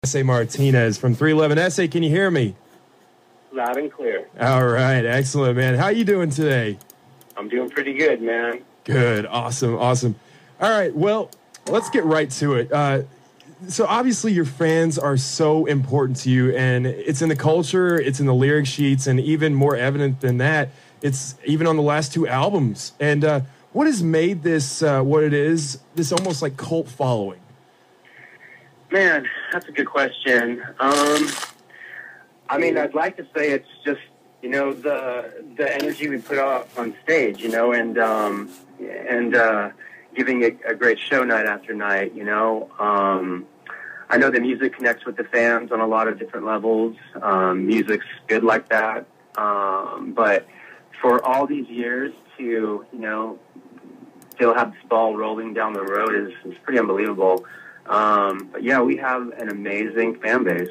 S.A. Martinez from 311. S.A., can you hear me? Loud and clear. All right, excellent, man. How you doing today? I'm doing pretty good, man. Good, awesome. All right, well, let's get right to it. So obviously your fans are so important to you, and it's in the culture, it's in the lyric sheets, and even more evident than that, it's even on the last two albums. And what has made this what it is, this almost like cult following? Man, that's a good question. I mean, I'd like to say it's just, the energy we put out on stage, and giving a great show night after night, I know the music connects with the fans on a lot of different levels. Music's good like that. But for all these years to, still have this ball rolling down the road is pretty unbelievable. But yeah, we have an amazing fan base.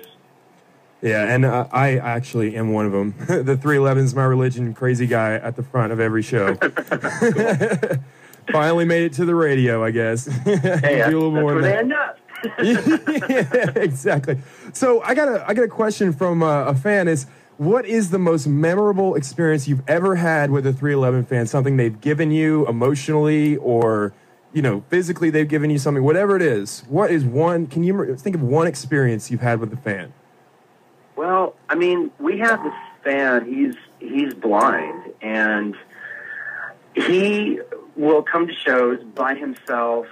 Yeah, and I actually am one of them. The 311's my religion, crazy guy at the front of every show. Finally made it to the radio, I guess. Hey, that's where they end up. Yeah, exactly. So I got a question from a fan. Is what is the most memorable experience you've ever had with a 311 fan? Something they've given you emotionally, or physically they've given you something. Whatever it is, what is one? Can you think of one experience you've had with the fan? Well, I mean, we have this fan. He's blind, and he will come to shows by himself,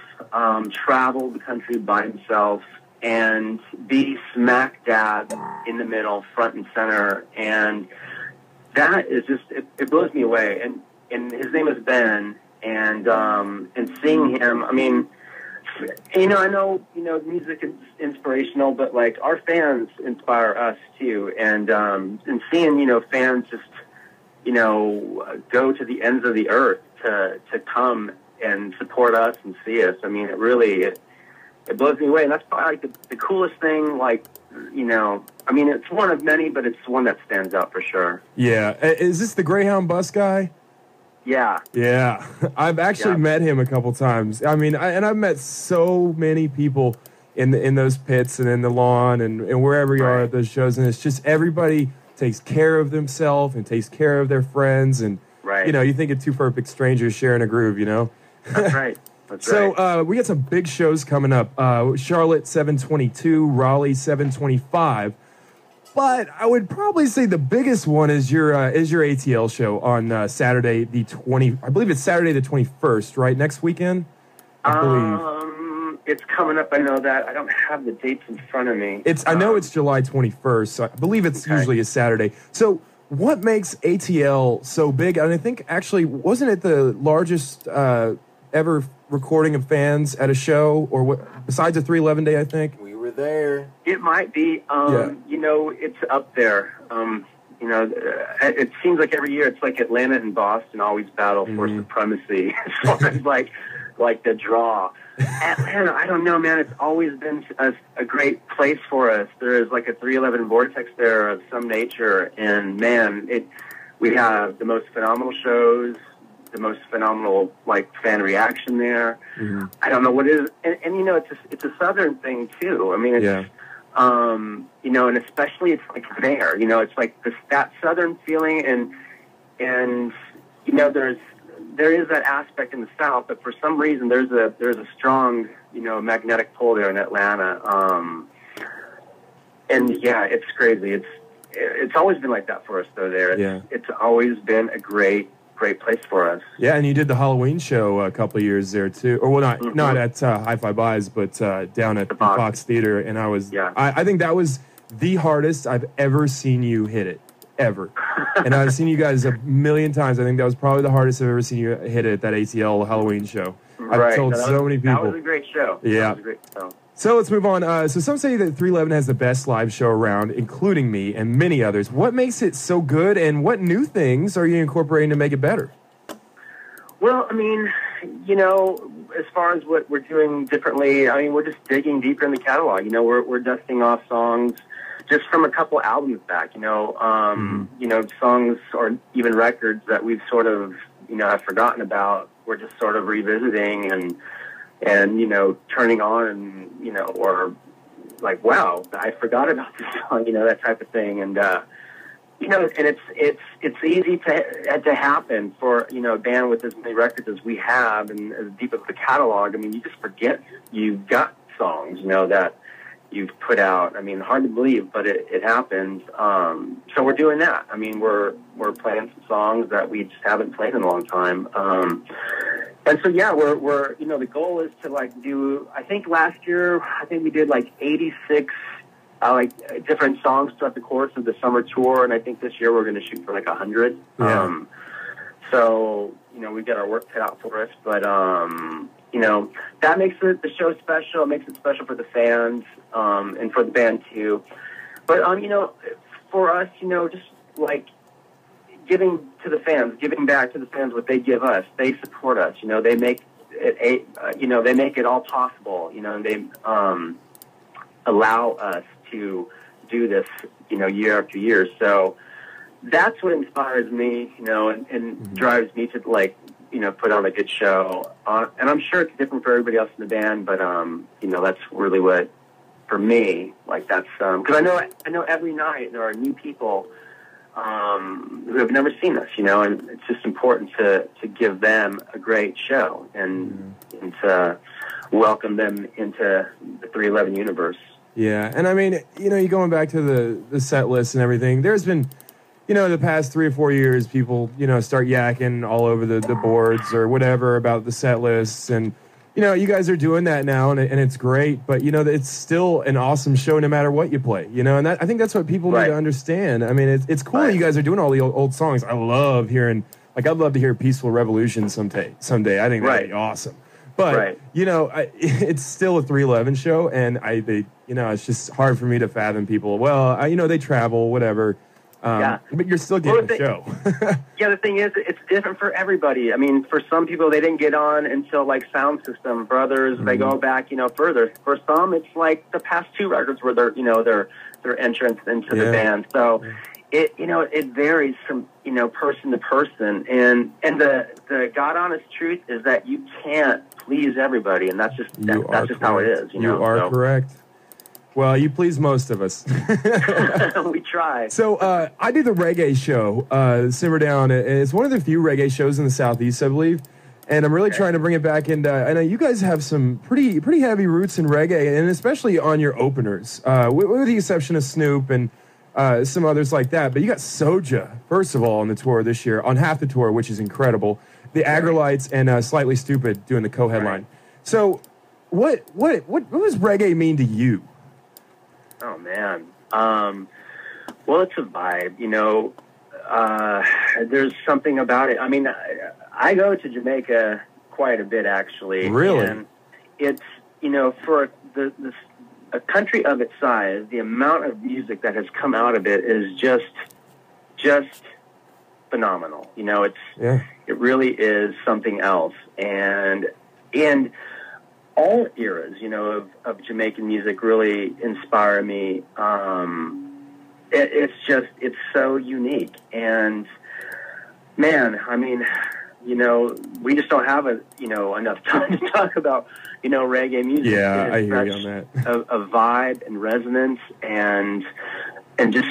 travel the country by himself, and be smack dab in the middle, front and center. And that is just, it blows me away. And his name is Ben, and seeing him, I mean, I know, music is inspirational, but like our fans inspire us too. And seeing, fans just, go to the ends of the earth to come and support us and see us. I mean, it blows me away. And that's probably like the coolest thing. Like, I mean, it's one of many, but it's one that stands out for sure. Yeah. Is this the Greyhound bus guy? Yeah. Yeah. I've actually met him a couple times. I mean, I've met so many people in those pits and in the lawn and wherever you are at those shows. And it's just everybody takes care of themselves and takes care of their friends. And, you think of two perfect strangers sharing a groove, That's right. So we got some big shows coming up. Charlotte 722, Raleigh 725. But I would probably say the biggest one is your ATL show on Saturday the 20. I believe it's Saturday the 21st, right? Next weekend, I believe. It's coming up. I know that. I don't have the dates in front of me. I know it's July 21st. So I believe it's usually a Saturday. So what makes ATL so big? And I think actually wasn't it the largest ever recording of fans at a show, or what? Besides a 311 day, I think. We were there. It might be. It's up there. It seems like every year it's like Atlanta and Boston always battle for supremacy. It's always like the draw. Atlanta, I don't know, man. It's always been a great place for us. There is like a 311 vortex there of some nature, and man, we have the most phenomenal shows, the most phenomenal fan reaction there. Mm-hmm. I don't know what it is, and it's a southern thing too. I mean, it's and especially it's like there, it's like that southern feeling, and there is that aspect in the South, but for some reason there's a strong magnetic pull there in Atlanta, and yeah, it's crazy. It's always been like that for us though. It's always been a great place for us. Yeah, and you did the Halloween show a couple of years there too, or well, not at Hi-Fi Buys, but down at the Fox Theater, and I think that was the hardest I've ever seen you hit it, ever. And I've seen you guys a million times. I think that was probably the hardest I've ever seen you hit it, that ATL Halloween show. I've told so many people. That was a great show. Yeah. That was a great show. So let's move on. So some say that 311 has the best live show around, including me and many others. What makes it so good, and what new things are you incorporating to make it better? Well, I mean, as far as what we're doing differently, I mean, we're just digging deeper in the catalog. We're dusting off songs just from a couple albums back, songs or even records that we've sort of, have forgotten about. We're just sort of revisiting and turning on and, or like, wow, I forgot about this song, that type of thing. And, and it's easy to happen for, a band with as many records as we have and as deep of a catalog. I mean, you just forget you've got songs, that you've put out. I mean, hard to believe, but it happens. So we're doing that. I mean, we're playing some songs that we just haven't played in a long time. And so, yeah, we're the goal is to do, I think last year, we did 86 different songs throughout the course of the summer tour. And I think this year we're going to shoot for 100. Yeah. So, we've got our work cut out for us, but, that makes the show special. It makes it special for the fans, and for the band too. But, for us, just giving to the fans, giving back to the fans what they give us. They support us. They make it. They make it all possible. And they allow us to do this. Year after year. So that's what inspires me. And drives me to put on a good show. And I'm sure it's different for everybody else in the band. But that's really what, for me, that's because I know every night there are new people who have never seen us, and it's just important to give them a great show and to welcome them into the 311 universe. Yeah, and I mean, you going back to the set list and everything, there's been, the past 3 or 4 years, people, start yakking all over the boards or whatever about the set lists, and you guys are doing that now, and it's great, but, it's still an awesome show no matter what you play, and I think that's what people need to understand. I mean, it's cool that you guys are doing all the old songs. I love hearing, I'd love to hear Peaceful Revolution someday. I think that'd be awesome. But, it's still a 311 show, and it's just hard for me to fathom people. Well, they travel, whatever. But you're still getting the show. Yeah, the thing is, it's different for everybody. I mean, for some people, they didn't get on until Sound System. For others, they go back, further. For some, it's the past 2 records were their entrance into the band. So it varies from person to person. And the God honest truth is that you can't please everybody, and that's just how it is. You are correct. Well, you please most of us. We try. So I do the reggae show, Simmer Down. It's one of the few reggae shows in the Southeast, I believe. And I'm really trying to bring it back. And I know you guys have some pretty heavy roots in reggae, and especially on your openers, with the exception of Snoop and some others like that. But you got Soja, first of all, on the tour this year, on half the tour, which is incredible. The Agrolites and Slightly Stupid doing the co-headline. Right. So what does reggae mean to you? Oh, man. Well, it's a vibe, there's something about it. I mean, I go to Jamaica quite a bit, actually. Really? And it's, for a country of its size, the amount of music that has come out of it is just phenomenal. It really is something else. And all eras, of Jamaican music really inspire me. It's so unique. And man, I mean, we just don't have enough time to talk about, reggae music. Yeah, I hear you on that. A vibe and resonance and just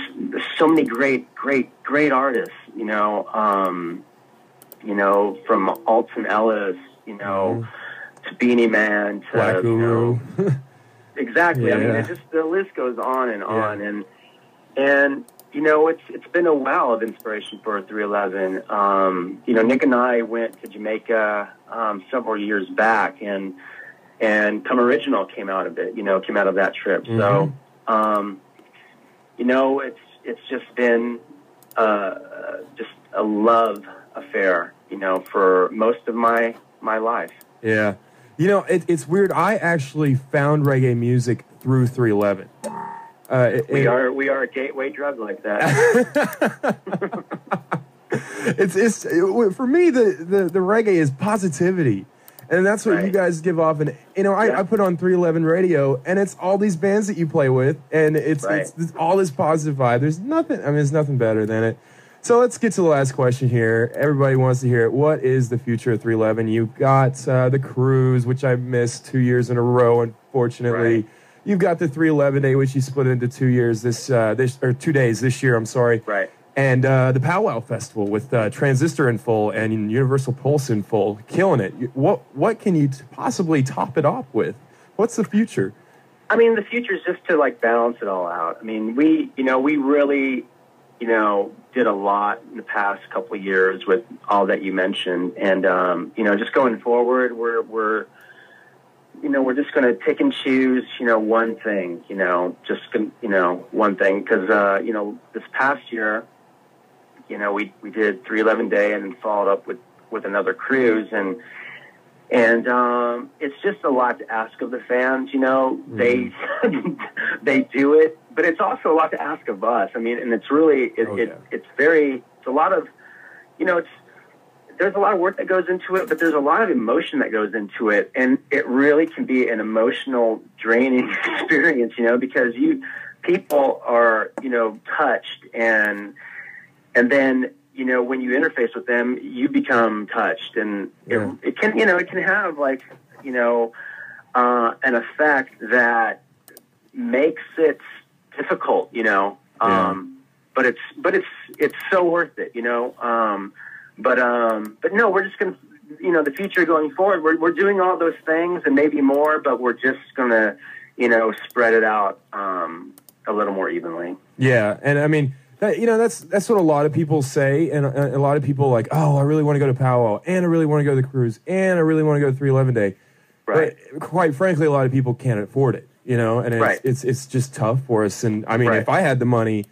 so many great artists, from Alton Ellis, to Beanie Man, to Black Guru. Exactly. Yeah. I mean, the list goes on and on, and it's been a well of inspiration for 311. Nick and I went to Jamaica several years back, and Come Original came out of it. Came out of that trip. So, it's just been just a love affair, for most of my life. Yeah. It's weird. I actually found reggae music through 311. We are a gateway drug like that. It's for me the reggae is positivity, and that's what you guys give off. And I put on 311 radio, and it's all these bands that you play with, and it's all this positive vibe. There's nothing better than it. So let's get to the last question here. Everybody wants to hear it. What is the future of 311? You've got the cruise, which I missed 2 years in a row, unfortunately. you've got the 311 day, which you split into 2 years or 2 days this year. I'm sorry. Right. And the Powwow Festival with Transistor in full and Universal Pulse in full, killing it. What can you possibly top it off with? What's the future? I mean, the future is just to like balance it all out. I mean, we really, did a lot in the past couple of years with all that you mentioned, and just going forward, we're just going to pick and choose, one thing, one thing, because this past year, we did 311 day and then followed up with another cruise, and it's just a lot to ask of the fans. They they do it, but it's also a lot to ask of us. I mean, and it's really it's a lot of there's a lot of work that goes into it, but there's a lot of emotion that goes into it, and it really can be an emotional draining experience. Because people are touched, and then when you interface with them, you become touched, and it can have like, an effect that makes it difficult, but it's so worth it, but no, we're just going to, the future going forward, we're doing all those things and maybe more, but we're just going to, spread it out, a little more evenly. Yeah. And I mean, that's what a lot of people say, and a lot of people like, oh, I really want to go to Powwow, and I really want to go to the cruise, and I really want to go to 311 day. Right. But quite frankly, a lot of people can't afford it, and it's just tough for us. And I mean, if I had the money,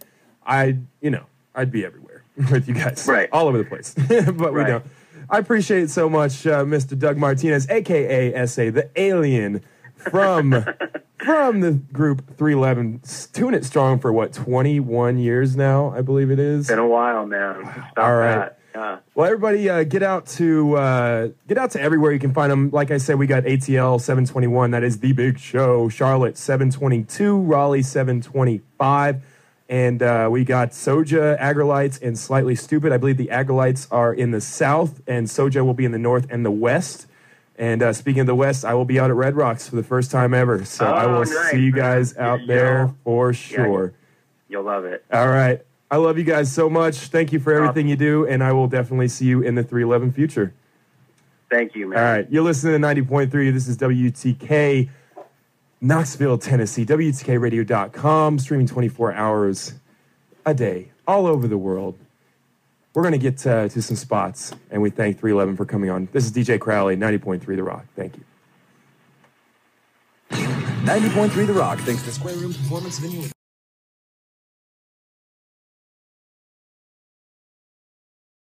I'd be everywhere with you guys, all over the place. But we don't. I appreciate it so much, Mr. Doug Martinez, aka SA, the alien from the group 311, doing it strong for 21 years now, I believe it is. Been a while, man. All right. Well, everybody, get out to everywhere you can find them. Like I said, we got ATL 721. That is the big show. Charlotte 722, Raleigh 725, and we got Soja, Agrolites, and Slightly Stupid. I believe the Agrolites are in the south, and Soja will be in the north and the west. And speaking of the West, I will be out at Red Rocks for the first time ever. So I will see you guys out there for sure. You'll love it. All right. I love you guys so much. Thank you for everything you do, and I will definitely see you in the 311 future. Thank you, man. All right. You're listening to 90.3. This is WTK, Knoxville, Tennessee, WTKradio.com, streaming 24 hours a day, all over the world. We're going to get to some spots, and we thank 311 for coming on. This is DJ Crowley, 90.3 The Rock. Thank you. 90.3 The Rock, thanks to Square Room Performance Venue.